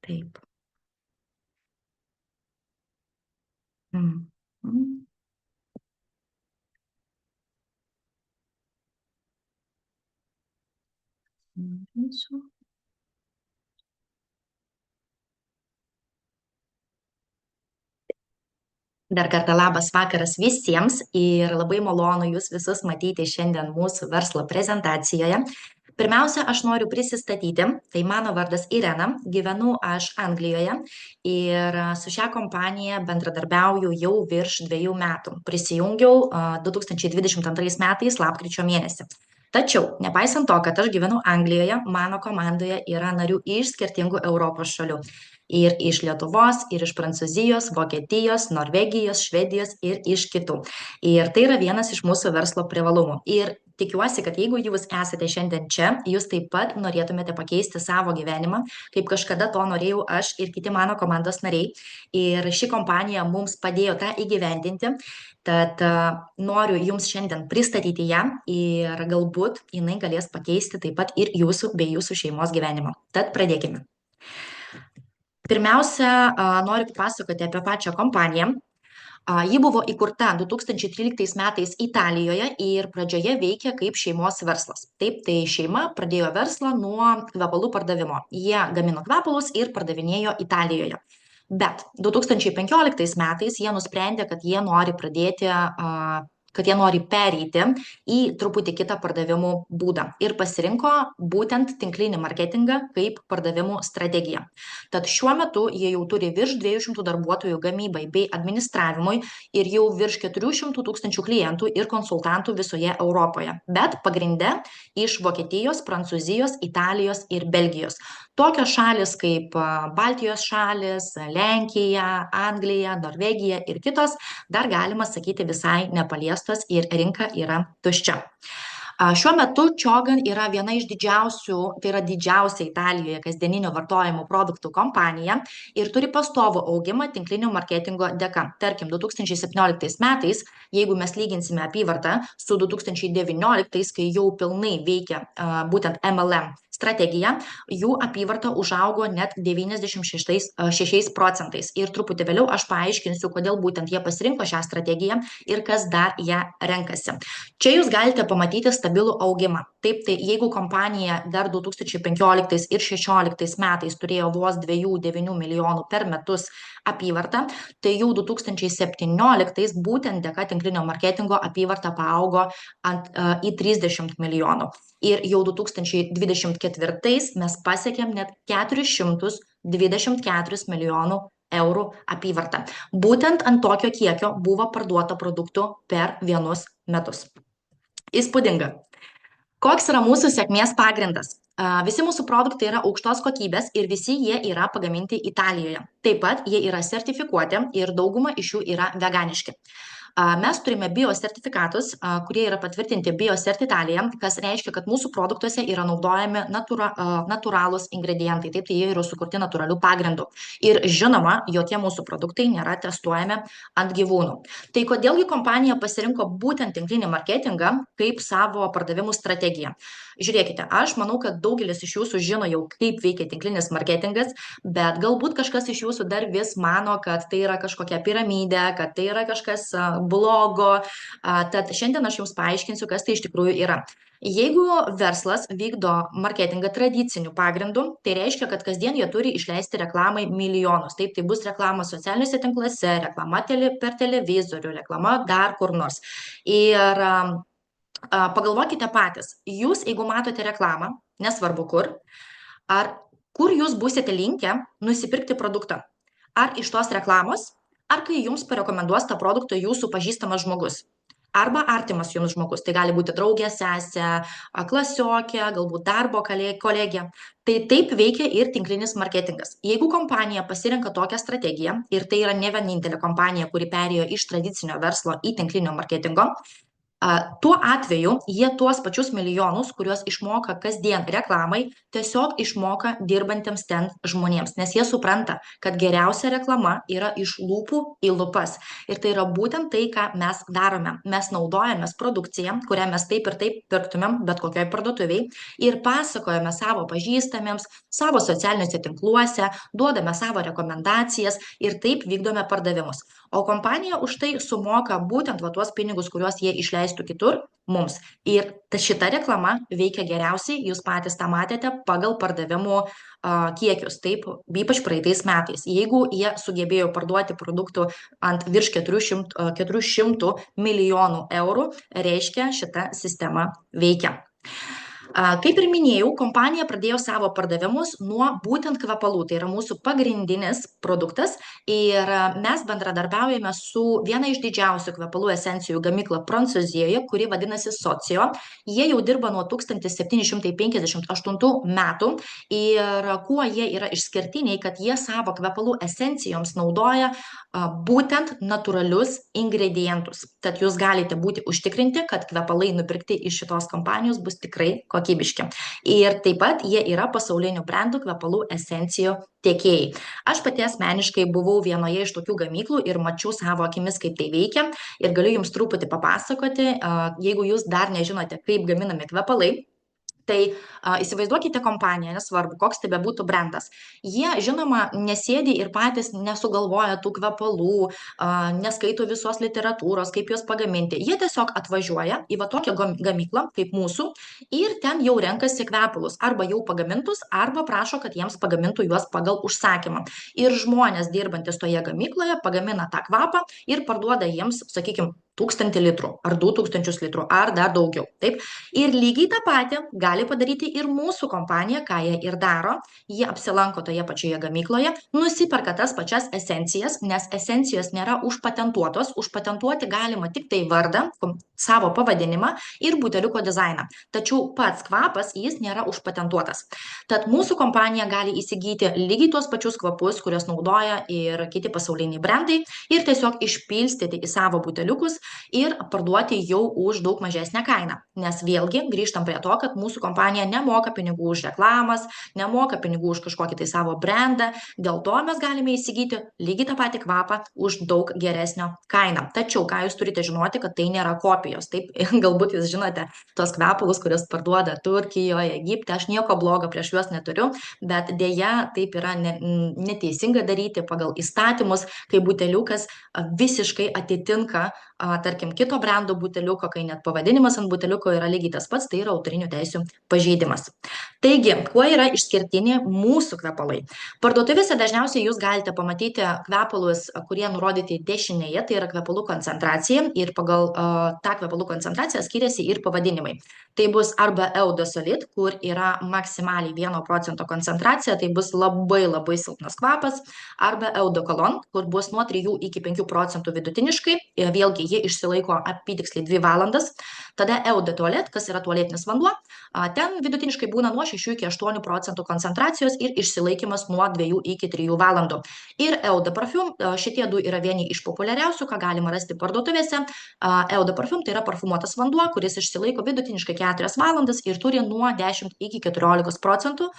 Taip. Mm. Mm. Mm. Dar kartą labas vakaras visiems ir labai malonu jūs visus matyti šiandien mūsų verslo prezentacijoje. Pirmiausia, aš noriu prisistatyti. Tai mano vardas Irena, gyvenu aš Anglijoje ir su šia kompanija bendradarbiauju jau virš 2 metų. Prisijungiau 2022 metais lapkričio mėnesį. Tačiau, nepaisant to, kad aš gyvenu Anglijoje, mano komandoje yra narių iš skirtingų Europos šalių. Ir iš Lietuvos, ir iš Prancūzijos, Vokietijos, Norvegijos, Švedijos ir iš kitų. Ir tai yra vienas iš mūsų verslo privalumų. Ir tikiuosi, kad jeigu jūs esate šiandien čia, jūs taip pat norėtumėte pakeisti savo gyvenimą, kaip kažkada to norėjau aš ir kiti mano komandos nariai. Ir ši kompanija mums padėjo tą įgyvendinti. Tad noriu jums šiandien pristatyti ją ir galbūt jinai galės pakeisti taip pat ir jūsų bei jūsų šeimos gyvenimą. Tad pradėkime. Pirmiausia, noriu papasakoti apie pačią kompaniją. Ji buvo įkurta 2013 metais Italijoje ir pradžioje veikė kaip šeimos verslas. Taip, tai šeima pradėjo verslą nuo kvepalų pardavimo. Jie gamino kvepalus ir pardavinėjo Italijoje. Bet 2015 metais jie nusprendė, kad jie nori pereiti į truputį kitą pardavimų būdą ir pasirinko būtent tinklinį marketingą kaip pardavimų strategiją. Tad šiuo metu jie jau turi virš 200 darbuotojų gamybai bei administravimui ir jau virš 400 000 klientų ir konsultantų visoje Europoje, bet pagrinde iš Vokietijos, Prancūzijos, Italijos ir Belgijos. Tokios šalis kaip Baltijos šalis, Lenkija, Anglija, Norvegija ir kitos dar galima sakyti visai nepaliestos ir rinka yra tuščia. Šiuo metu Čiogan yra viena iš didžiausių, tai yra didžiausia Italijoje kasdieninio vartojimo produktų kompanija ir turi pastovų augimą tinklinio marketingo dėka. Tarkim, 2017 metais, jeigu mes lyginsime apyvartą su 2019, kai jau pilnai veikia būtent MLM strategija, jų apyvarta užaugo net 96%. Ir truputį vėliau aš paaiškinsiu, kodėl būtent jie pasirinko šią strategiją ir kas dar ją renkasi. Čia jūs galite pamatyti stabilų augimą. Taip, tai jeigu kompanija dar 2015 ir 2016 metais turėjo vos 2,9 milijonų per metus apyvartą, tai jau 2017 būtent dėka tinklinio marketingo apyvarta paaugo į 30 milijonų. Ir jau 2024 mes pasiekėm net 424 milijonų eurų apyvartą. Būtent ant tokio kiekio buvo parduota produktų per vienus metus. Įspūdinga. Koks yra mūsų sėkmės pagrindas? Visi mūsų produktai yra aukštos kokybės ir visi jie yra pagaminti Italijoje. Taip pat jie yra sertifikuoti ir dauguma iš jų yra veganiški. Mes turime biosertifikatus, kurie yra patvirtinti Biocert Italija, kas reiškia, kad mūsų produktuose yra naudojami natūralūs ingredientai, taip tai jie yra sukurti natūralių pagrindų. Ir žinoma, jokie mūsų produktai nėra testuojami ant gyvūnų. Tai kodėlgi kompanija pasirinko būtent tinklinį marketingą kaip savo pardavimų strategiją? Žiūrėkite, aš manau, kad daugelis iš jūsų žino jau, kaip veikia tinklinis marketingas, bet galbūt kažkas iš jūsų dar vis mano, kad tai yra kažkokia piramidė, kad tai yra kažkas blogo. Tad šiandien aš jums paaiškinsiu, kas tai iš tikrųjų yra. Jeigu verslas vykdo marketingą tradiciniu pagrindu, tai reiškia, kad kasdien jie turi išleisti reklamai milijonus. Taip, tai bus reklama socialiniuose tinkluose, reklama per televizorių, reklama dar kur nors. Ir pagalvokite patys, jūs, jeigu matote reklamą, nesvarbu kur jūs būsite linkę nusipirkti produktą? Ar iš tos reklamos, ar kai jums parekomenduos tą produktą jūsų pažįstamas žmogus? Arba artimas jums žmogus, tai gali būti draugė, sesė, klasiokė, galbūt darbo kolegė. Tai taip veikia ir tinklinis marketingas. Jeigu kompanija pasirenka tokią strategiją, ir tai yra ne vienintelė kompanija, kuri perėjo iš tradicinio verslo į tinklinio marketingo, Tuo atveju jie tuos pačius milijonus, kuriuos išmoka kasdien reklamai, tiesiog išmoka dirbantiems ten žmonėms, nes jie supranta, kad geriausia reklama yra iš lūpų į lūpas. Ir tai yra būtent tai, ką mes darome. Mes naudojamės produkciją, kurią mes taip ir taip pirktumėm bet kokioj parduotuviai ir pasakojame savo pažįstamiems, savo socialiniuose tinkluose, duodame savo rekomendacijas ir taip vykdome pardavimus. O kompanija už tai sumoka būtent tuos pinigus, kuriuos jie išleistų kitur mums. Ir šita reklama veikia geriausiai, jūs patys tą matėte, pagal pardavimų kiekius, taip, ypač praeitais metais. Jeigu jie sugebėjo parduoti produktų ant virš 400 milijonų eurų, reiškia, šita sistema veikia. Kaip ir minėjau, kompanija pradėjo savo pardavimus nuo būtent kvepalų. Tai yra mūsų pagrindinis produktas ir mes bendradarbiaujame su viena iš didžiausių kvepalų esencijų gamykla Prancūzijoje, kuri vadinasi Socio. Jie jau dirba nuo 1758 metų ir kuo jie yra išskirtiniai, kad jie savo kvepalų esencijoms naudoja būtent natūralius ingredientus. Tad jūs galite būti užtikrinti, kad kvepalai nupirkti iš šitos kompanijos bus tikrai kokybiški. Ir taip pat jie yra pasaulinių brandų kvepalų esencijų tiekėjai. Aš pati asmeniškai buvau vienoje iš tokių gamyklų ir mačiau savo akimis, kaip tai veikia. Ir galiu jums truputį papasakoti, jeigu jūs dar nežinote, kaip gaminami kvepalai. Tai įsivaizduokite kompaniją, nesvarbu, koks tai bebūtų brandas. Jie, žinoma, nesėdi ir patys nesugalvoja tų kvepalų, neskaito visos literatūros, kaip juos pagaminti. Jie tiesiog atvažiuoja į tokią gamyklą kaip mūsų ir ten jau renkasi kvepalus, arba jau pagamintus, arba prašo, kad jiems pagamintų juos pagal užsakymą. Ir žmonės dirbantis toje gamykloje pagamina tą kvapą ir parduoda jiems, sakykime, 1000 litrų ar 2000 litrų ar dar daugiau. Taip? Ir lygiai tą patį gali padaryti ir mūsų kompanija, ką jie ir daro. Jie apsilanko toje pačioje gamykloje, nusiperka tas pačias esencijas, nes esencijos nėra užpatentuotos. Užpatentuoti galima tik tai vardą, savo pavadinimą ir buteliuko dizainą. Tačiau pats kvapas, jis nėra užpatentuotas. Tad mūsų kompanija gali įsigyti lygiai tuos pačius kvapus, kuriuos naudoja ir kiti pasauliniai brandai ir tiesiog išpilstyti į savo buteliukus ir parduoti jau už daug mažesnę kainą. Nes vėlgi grįžtam prie to, kad mūsų kompanija nemoka pinigų už reklamas, nemoka pinigų už kažkokį tai savo brandą, dėl to mes galime įsigyti lygiai tą patį kvapą už daug geresnio kainą. Tačiau, ką jūs turite žinoti, kad tai nėra kopijos. Taip, galbūt jūs žinote tos kvepalus, kuriuos parduoda Turkijoje, Egipte, aš nieko blogo prieš juos neturiu, bet dėja taip yra neteisinga daryti pagal įstatymus, kai buteliukas visiškai atitinka tarkim, kito brando buteliuko, kai net pavadinimas ant buteliuko yra lygiai tas pats, tai yra autorinių teisių pažeidimas. Taigi, kuo yra išskirtiniai mūsų kvepalai? Parduotuvėse dažniausiai jūs galite pamatyti kvepalus, kurie nurodyti dešinėje, tai yra kvepalų koncentracija ir pagal tą kvepalų koncentraciją skiriasi ir pavadinimai. Tai bus arba Eau de Solid, kur yra maksimaliai 1% koncentracija, tai bus labai labai silpnas kvapas, arba Eau de Cologne, kur bus nuo 3 iki 5% vidutiniškai, vėlgi jie išsilaiko apytiksliai 2 valandas. Tada Eau de Toilette, kas yra tualetinis vanduo, ten vidutiniškai būna nuo 6 iki 8% koncentracijos ir išsilaikymas nuo 2 iki 3 valandų. Ir Eau de Parfum, šitie du yra vieni iš populiariausių, ką galima rasti parduotuvėse. Eau de Parfum tai yra parfumuotas vanduo, kuris išsilaiko vidutiniškai 4 valandas ir turi nuo 10 iki 14%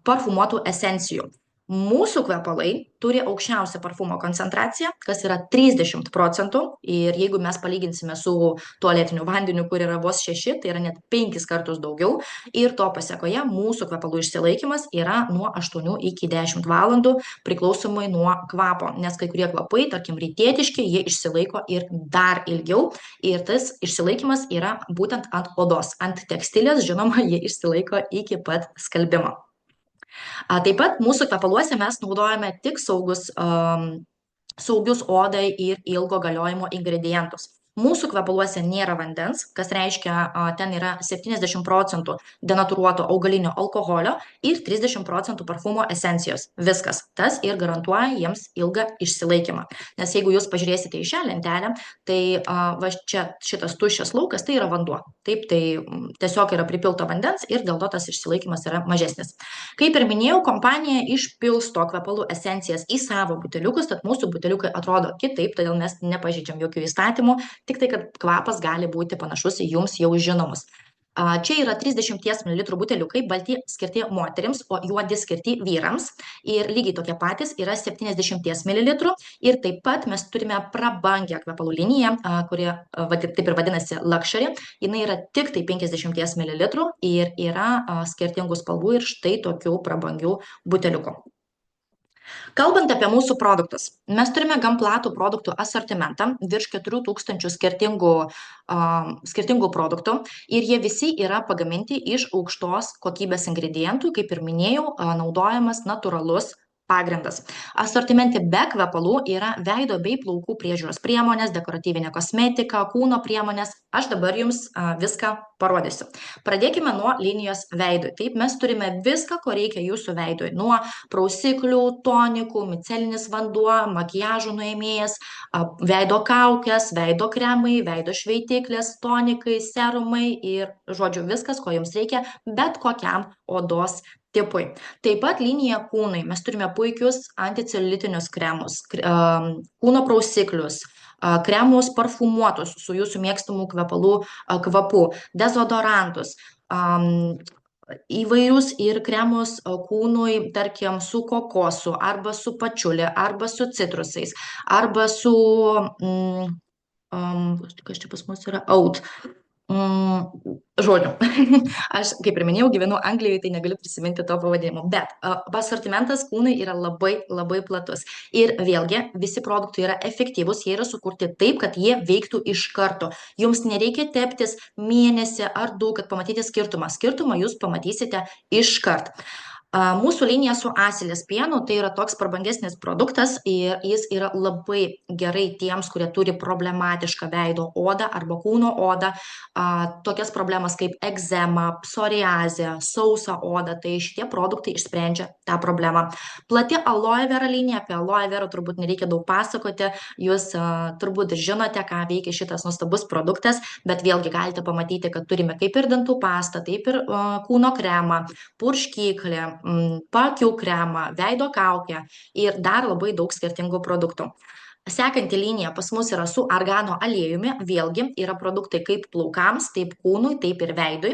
parfumuotų esencijų. Mūsų kvepalai turi aukščiausią parfumo koncentraciją, kas yra 30%, ir jeigu mes palyginsime su tualetiniu vandeniu, kur yra vos 6, tai yra net 5 kartus daugiau, ir to pasiekoje mūsų kvepalų išsilaikymas yra nuo 8 iki 10 valandų, priklausomai nuo kvapo, nes kai kurie kvapai, tarkim, rytietiški, jie išsilaiko ir dar ilgiau, ir tas išsilaikymas yra būtent ant odos, ant tekstilės, žinoma, jie išsilaiko iki pat skalbimo. Taip pat mūsų kvepaluose mes naudojame tik saugius odai ir ilgo galiojimo ingredientus. Mūsų kvepaluose nėra vandens, kas reiškia, ten yra 70% denatūruoto augalinio alkoholio ir 30% parfumo esencijos. Viskas. Tas ir garantuoja jiems ilgą išsilaikymą. Nes jeigu jūs pažiūrėsite į šią lentelę, tai čia šitas tuščias laukas tai yra vanduo. Taip, tai tiesiog yra pripilto vandens ir dėl to tas išsilaikymas yra mažesnis. Kaip ir minėjau, kompanija išpilsto kvepalų esencijas į savo buteliukus, tad mūsų buteliukai atrodo kitaip, todėl mes nepažeidžiam jokių įstatymų. tik tai, kad kvapas gali būti panašus į jums jau žinomus. Čia yra 30 ml buteliukai, balti skirti moterims, o juodi skirti vyrams. Ir lygiai tokie patys yra 70 ml. Ir taip pat mes turime prabangę kvepalų liniją, kuri taip ir vadinasi Luxury. Jinai yra tik tai 50 ml ir yra skirtingų spalvų ir štai tokių prabangių buteliukų. Kalbant apie mūsų produktus, mes turime gan platų produktų asortimentą, virš 4000 skirtingų produktų ir jie visi yra pagaminti iš aukštos kokybės ingredientų, kaip ir minėjau, naudojamas natūralus pagrindas. Asortimente be kvepalų yra veido bei plaukų priežiūros priemonės, dekoratyvinė kosmetika, kūno priemonės. Aš dabar jums viską parodysiu. Pradėkime nuo linijos veidui. Taip, mes turime viską, ko reikia jūsų veidui. Nuo prausiklių, tonikų, micelinis vanduo, makiažo nuėmėjas, veido kaukės, veido kremai, veido šveitiklės, tonikai, serumai ir, žodžiu, viskas, ko jums reikia bet kokiam odos tipui. Taip pat linija kūnai. Mes turime puikius anticeliulitinius kremus, kūno prausiklius, kremus parfumuotus su jūsų mėgstamų kvepalų kvapu, dezodorantus, įvairius ir kremus kūnui, tarkim, su kokosu, arba su pačiulė, arba su citrusais, arba su, kas čia pas mus yra, oat. Žodžiu, aš, kaip ir minėjau, gyvenu Anglijoje, tai negaliu prisiminti to pavadinimo, bet asortimentas kūnai yra labai, labai platus. Ir vėlgi, visi produktai yra efektyvūs, jie yra sukurti taip, kad jie veiktų iš karto. Jums nereikia teptis mėnesį ar du, kad pamatyti skirtumą. Skirtumą jūs pamatysite iš karto. Mūsų linija su asilės pienu, tai yra toks prabangesnis produktas ir jis yra labai gerai tiems, kurie turi problematišką veido odą arba kūno odą, tokias problemas kaip egzema, psoriazė, sausa oda, tai šitie produktai išsprendžia tą problemą. Plati aloe vera linija, apie aloe vera turbūt nereikia daug pasakoti, jūs turbūt žinote, ką veikia šitas nuostabus produktas, bet vėlgi galite pamatyti, kad turime kaip ir dantų pastą, taip ir kūno kremą, purškiklį, paakių kremą, veido kaukę ir dar labai daug skirtingų produktų. Sekanti linija pas mus yra su argano aliejumi, vėlgi yra produktai kaip plaukams, taip kūnui, taip ir veidui.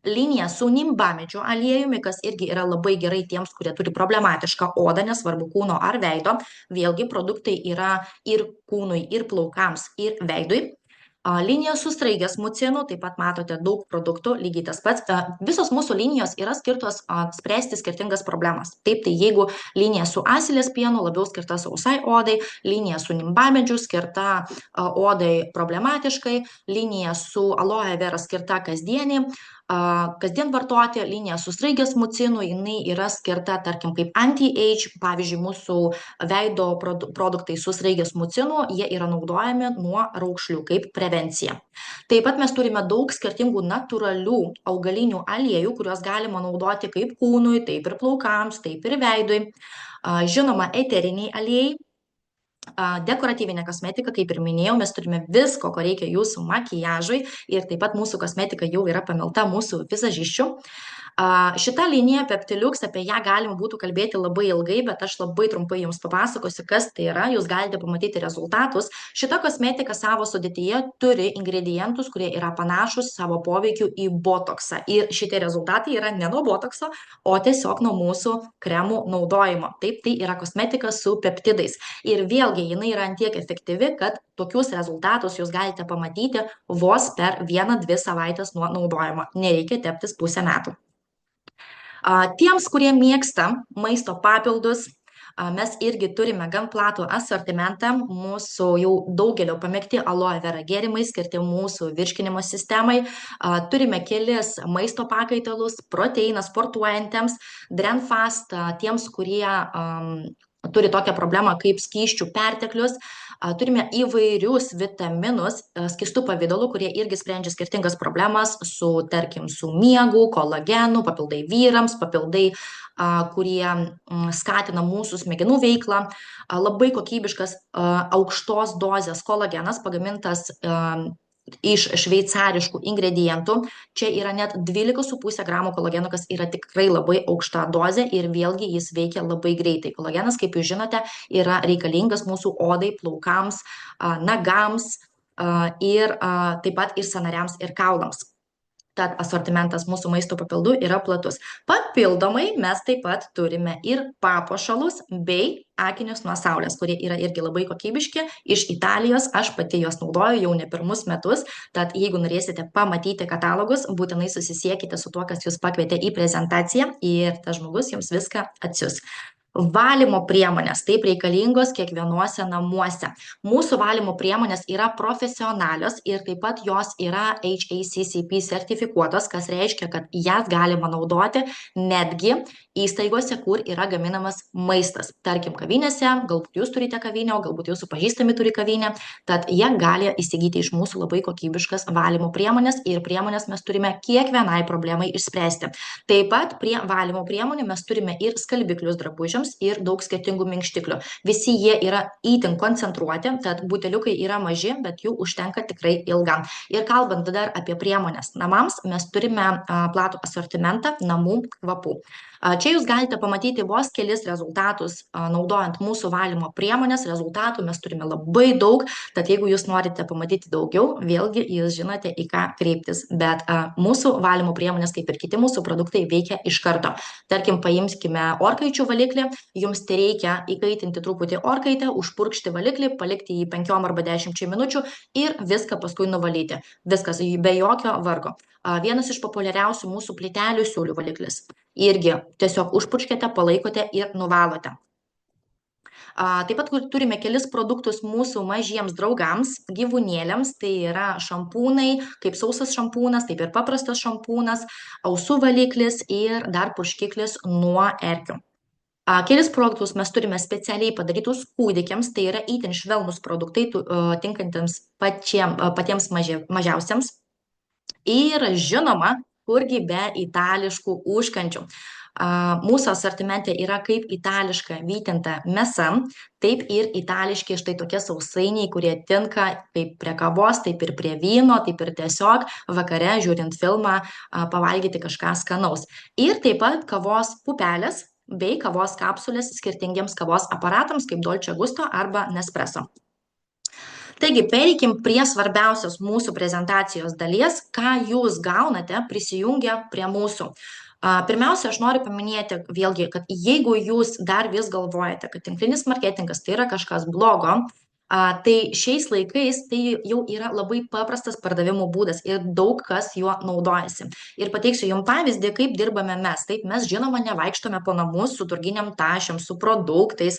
Linija su nimbamedžio aliejumi, kas irgi yra labai gerai tiems, kurie turi problematišką odą, nesvarbu kūno ar veido. Vėlgi produktai yra ir kūnui, ir plaukams, ir veidui. Linija su straigės mucinu, taip pat matote daug produktų, lygiai tas pats. Visos mūsų linijos yra skirtos spręsti skirtingas problemas. Taip, tai jeigu linija su asilės pienu labiau skirta sausai odai, linija su nimbamedžiu skirta odai problematiškai, linija su aloe vera skirta kasdien vartoti, linija su straigės mucinu, jinai yra skirta, tarkim, kaip anti-age, pavyzdžiui, mūsų veido produktai su straigės mucinu, jie yra naudojami nuo raukšlių kaip prevencija. Taip pat mes turime daug skirtingų natūralių augalinių aliejų, kuriuos galima naudoti kaip kūnui, taip ir plaukams, taip ir veidui. Žinoma, eteriniai aliejai. Dekoratyvinė kosmetika, kaip ir minėjau, mes turime visko, ko reikia jūsų makiažui ir taip pat mūsų kosmetika jau yra pamilta mūsų vizažiščių. Šita linija Peptiliuks, apie ją galima būtų kalbėti labai ilgai, bet aš labai trumpai jums papasakosiu, kas tai yra, jūs galite pamatyti rezultatus. Šita kosmetika savo sudėtyje turi ingredientus, kurie yra panašus savo poveikiu į botoksą. Ir šitie rezultatai yra ne nuo botokso, o tiesiog nuo mūsų kremų naudojimo. Taip, tai yra kosmetika su peptidais. Ir vėlgi, jinai yra antiek efektyvi, kad tokius rezultatus jūs galite pamatyti vos per 1-2 savaitės nuo naudojimo. Nereikia teptis pusę metų. Tiems, kurie mėgsta maisto papildus, mes irgi turime gan platų asortimentą, mūsų jau daugelio pamėgti aloe vera gėrimai skirti mūsų virškinimo sistemai. Turime kelis maisto pakaitalus, proteiną sportuojantiems, Drenfast, tiems, kurie turi tokią problemą kaip skysčių perteklius. Turime įvairius vitaminus skystų pavidalu, kurie irgi sprendžia skirtingas problemas su, tarkim, su miegu, kolagenu, papildai vyrams, papildai, kurie skatina mūsų smegenų veiklą. Labai kokybiškas aukštos dozės kolagenas pagamintas iš šveicariškų ingredientų. Čia yra net 12,5 gramų kolageno, kas yra tikrai labai aukšta dozė ir vėlgi jis veikia labai greitai. Kolagenas, kaip jūs žinote, yra reikalingas mūsų odai, plaukams, nagams, ir taip pat ir sąnariams ir kaulams. Tad asortimentas mūsų maisto papildų yra platus. Papildomai mes taip pat turime ir papuošalus bei akinius nuo saulės, kurie yra irgi labai kokybiški. Iš Italijos aš pati juos naudoju jau ne pirmus metus. Tad jeigu norėsite pamatyti katalogus, būtinai susisiekite su tuo, kas jūs pakvietė į prezentaciją ir tas žmogus jums viską atsiųs. Valymo priemonės taip reikalingos kiekvienuose namuose. Mūsų valymo priemonės yra profesionalios ir taip pat jos yra HACCP sertifikuotos, kas reiškia, kad jas galima naudoti netgi įstaigose, kur yra gaminamas maistas. Tarkim, kavinėse, galbūt jūs turite kavinę, o galbūt jūsų pažįstami turi kavinę, tad jie gali įsigyti iš mūsų labai kokybiškas valymo priemonės ir priemonės mes turime kiekvienai problemai išspręsti. Taip pat prie valymo priemonių mes turime ir skalbiklius drabužiams ir daug skirtingų minkštiklių. Visi jie yra itin koncentruoti, tad buteliukai yra maži, bet jų užtenka tikrai ilgam. Ir kalbant dar apie priemonės namams, mes turime platų asortimentą namų kvapų. Čia jūs galite pamatyti vos kelis rezultatus naudojant mūsų valymo priemonės. Rezultatų mes turime labai daug, tad jeigu jūs norite pamatyti daugiau, vėlgi jūs žinote, į ką kreiptis. Bet mūsų valymo priemonės, kaip ir kiti mūsų produktai, veikia iš karto. Tarkim, paimkime orkaičių valiklį, jums tai reikia įkaitinti truputį orkaitę, užpurkšti valiklį, palikti jį 5 arba 10 minučių ir viską paskui nuvalyti. Viskas be jokio vargo. Vienas iš populiariausių mūsų plytelių siūlių valiklis. Irgi tiesiog užpurškite, palaikote ir nuvalote. Taip pat turime kelis produktus mūsų mažiems draugams, gyvūnėliams, tai yra šampūnai, kaip sausas šampūnas, taip ir paprastas šampūnas, ausų valiklis ir dar purškiklis nuo erkių. Kelis produktus mes turime specialiai padarytus kūdikiams, tai yra itin švelnus produktai, tinkantiems patiems mažiausiams. Ir žinoma, kurgi be itališkų užkandžių. Mūsų asortimente yra kaip itališka vytinta mėsa, taip ir itališki štai tokie sausainiai, kurie tinka kaip prie kavos, taip ir prie vyno, taip ir tiesiog vakare žiūrint filmą pavalgyti kažką skanaus. Ir taip pat kavos pupelės bei kavos kapsulės skirtingiems kavos aparatams kaip Dolce Gusto arba Nespresso. Taigi, pereikim prie svarbiausios mūsų prezentacijos dalies, ką jūs gaunate prisijungę prie mūsų. Pirmiausia, aš noriu paminėti vėlgi, kad jeigu jūs dar vis galvojate, kad tinklinis marketingas tai yra kažkas blogo, tai šiais laikais tai jau yra labai paprastas pardavimo būdas ir daug kas juo naudojasi. Ir pateiksiu jums pavyzdį, kaip dirbame mes. Taip, mes žinoma nevaikštome po namus su turginiam tašėm, su produktais,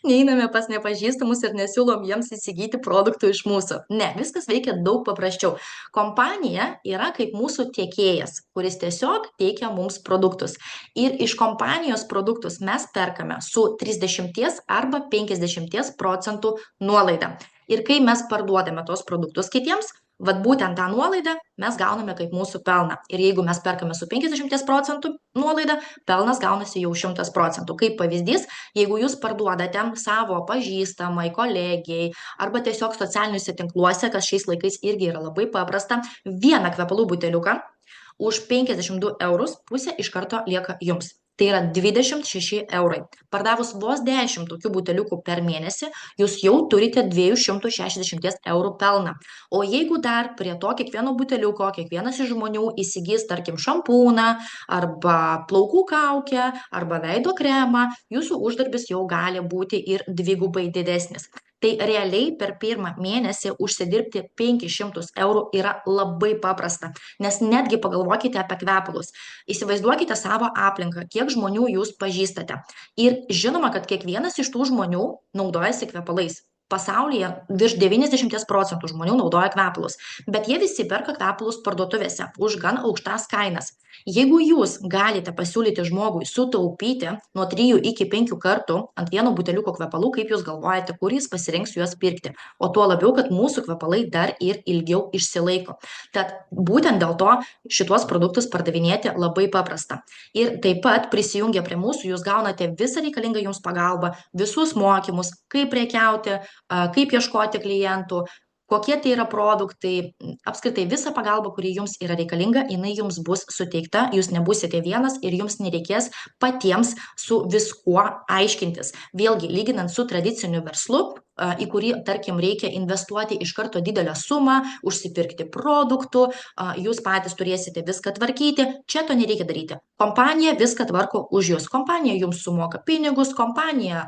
neeiname pas nepažįstamus ir nesiūlom jiems įsigyti produktų iš mūsų. Ne, viskas veikia daug paprasčiau. Kompanija yra kaip mūsų tiekėjas, kuris tiesiog teikia mums produktus. Ir iš kompanijos produktus mes perkame su 30 arba 50% nuolaidą. Ir kai mes parduodame tos produktus kitiems, vat būtent tą nuolaidą mes gauname kaip mūsų pelną. Ir jeigu mes perkame su 50% nuolaida, pelnas gaunasi jau 100%. Kaip pavyzdys, jeigu jūs parduodate savo pažįstamai, kolegijai arba tiesiog socialiniuose tinkluose, kas šiais laikais irgi yra labai paprasta, vieną kvepalų buteliuką už 52 eurus, pusė iš karto lieka jums. Tai yra 26 eurai. Pardavus vos 10 tokių buteliukų per mėnesį, jūs jau turite 260 eurų pelną. O jeigu dar prie to kiekvieno buteliuko, kiekvienas iš žmonių įsigys, tarkim, šampūną, arba plaukų kaukę, arba veido kremą, jūsų uždarbis jau gali būti ir dvigubai didesnis. Tai realiai per pirmą mėnesį užsidirbti 500 eurų yra labai paprasta, nes netgi pagalvokite apie kvepalus. Įsivaizduokite savo aplinką, kiek žmonių jūs pažįstate. Ir žinoma, kad kiekvienas iš tų žmonių naudojasi kvepalais. Pasaulyje virš 90% žmonių naudoja kvepalus, bet jie visi perka kvepalus parduotuvėse už gan aukštas kainas. Jeigu jūs galite pasiūlyti žmogui sutaupyti nuo 3 iki 5 kartų ant vieno buteliuko kvepalų, kaip jūs galvojate, kur jis pasirinks juos pirkti, o tuo labiau, kad mūsų kvepalai dar ir ilgiau išsilaiko. Tad būtent dėl to šituos produktus pardavinėti labai paprasta. Ir taip pat prisijungę prie mūsų, jūs gaunate visą reikalingą jums pagalbą, visus mokymus, kaip prekiauti, kaip ieškoti klientų, kokie tai yra produktai, apskritai visa pagalba, kuri jums yra reikalinga, jinai jums bus suteikta, jūs nebusite vienas ir jums nereikės patiems su viskuo aiškintis. Vėlgi, lyginant su tradiciniu verslu, į kurį, tarkim, reikia investuoti iš karto didelę sumą, užsipirkti produktų, jūs patys turėsite viską tvarkyti, čia to nereikia daryti. Kompanija viską tvarko už jūs. Kompanija jums sumoka pinigus, kompanija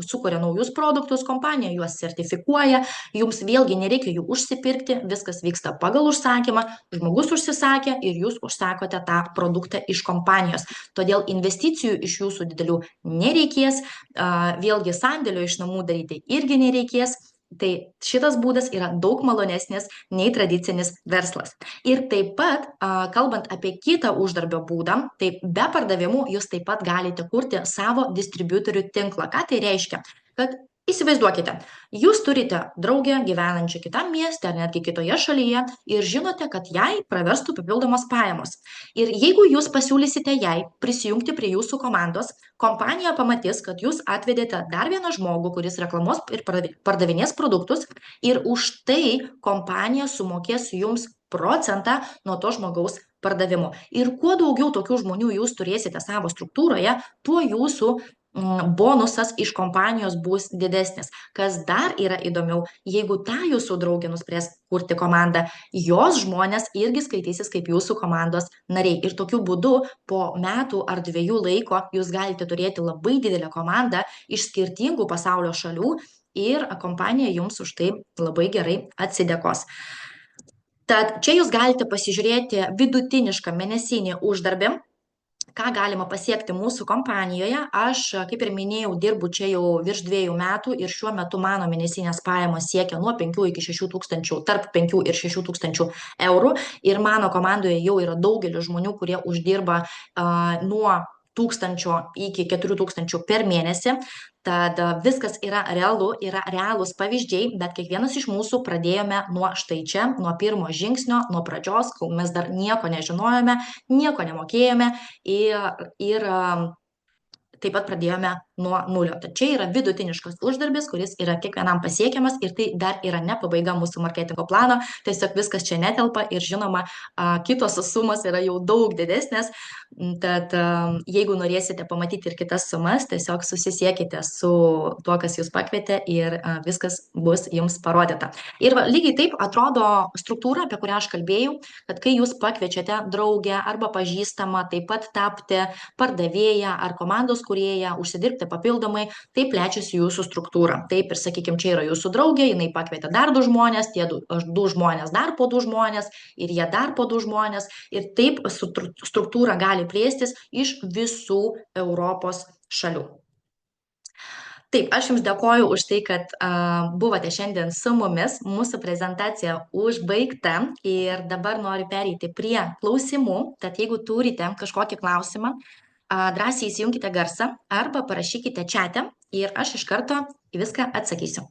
sukuria naujus produktus, kompanija juos sertifikuoja, jums vėlgi nereikia jų užsipirkti, viskas vyksta pagal užsakymą, žmogus užsisakė ir jūs užsakote tą produktą iš kompanijos. Todėl investicijų iš jūsų didelių nereikės, vėlgi sandėlio iš namų daryti irgi nereikės. Tai šitas būdas yra daug malonesnis nei tradicinis verslas. Ir taip pat, kalbant apie kitą uždarbio būdą, tai be pardavimų jūs taip pat galite kurti savo distributorių tinklą. Ką tai reiškia? Kad įsivaizduokite, jūs turite draugę gyvenančią kitam mieste ar netgi kitoje šalyje ir žinote, kad jai praverstų papildomos pajamos. Ir jeigu jūs pasiūlysite jai prisijungti prie jūsų komandos, kompanija pamatys, kad jūs atvedėte dar vieną žmogų, kuris reklamuos ir pardavinės produktus, ir už tai kompanija sumokės jums procentą nuo to žmogaus pardavimo. Ir kuo daugiau tokių žmonių jūs turėsite savo struktūroje, tuo jūsų bonusas iš kompanijos bus didesnis. Kas dar yra įdomiau, jeigu ta jūsų draugė nuspręs kurti komandą, jos žmonės irgi skaitysis kaip jūsų komandos nariai. Ir tokiu būdu po metų ar 2 laiko jūs galite turėti labai didelę komandą iš skirtingų pasaulio šalių ir kompanija jums už tai labai gerai atsidėkos. Tad čia jūs galite pasižiūrėti vidutinišką mėnesinį uždarbį, ką galima pasiekti mūsų kompanijoje. Aš, kaip ir minėjau, dirbu čia jau virš 2 metų ir šiuo metu mano mėnesinės pajamos siekia nuo 5 iki 6 tūkstančių, tarp 5 ir 6 tūkstančių eurų. Ir mano komandoje jau yra daugelis žmonių, kurie uždirba nuo 1000 iki 4000 per mėnesį. Tad viskas yra realu, yra realūs pavyzdžiai, bet kiekvienas iš mūsų pradėjome nuo štai čia, nuo pirmo žingsnio, nuo pradžios, kol mes dar nieko nežinojome, nieko nemokėjome ir taip pat pradėjome nuo nulio. Tad čia yra vidutiniškas uždarbis, kuris yra kiekvienam pasiekiamas ir tai dar yra ne pabaiga mūsų marketingo plano, tiesiog viskas čia netelpa ir žinoma, kitos sumos yra jau daug didesnės, tad jeigu norėsite pamatyti ir kitas sumas, tiesiog susisiekite su tuo, kas jūs pakvietė ir viskas bus jums parodyta. Ir lygiai taip atrodo struktūra, apie kurią aš kalbėjau, kad kai jūs pakviečiate draugę arba pažįstamą taip pat tapti pardavėją ar komandos kūrėją, užsidirbti papildomai, taip plečiasi jūsų struktūra. Taip ir, sakykime, čia yra jūsų draugė, jinai pakvietė dar 2 žmonės, tie 2 žmonės dar po 2 žmonės ir jie dar po 2 žmonės ir taip struktūra gali plėstis iš visų Europos šalių. Taip, aš jums dėkoju už tai, kad buvote šiandien su mumis, mūsų prezentacija užbaigta ir dabar noriu pereiti prie klausimų, tad jeigu turite kažkokį klausimą, drąsiai įsijunkite garsą arba parašykite čate ir aš iš karto į viską atsakysiu.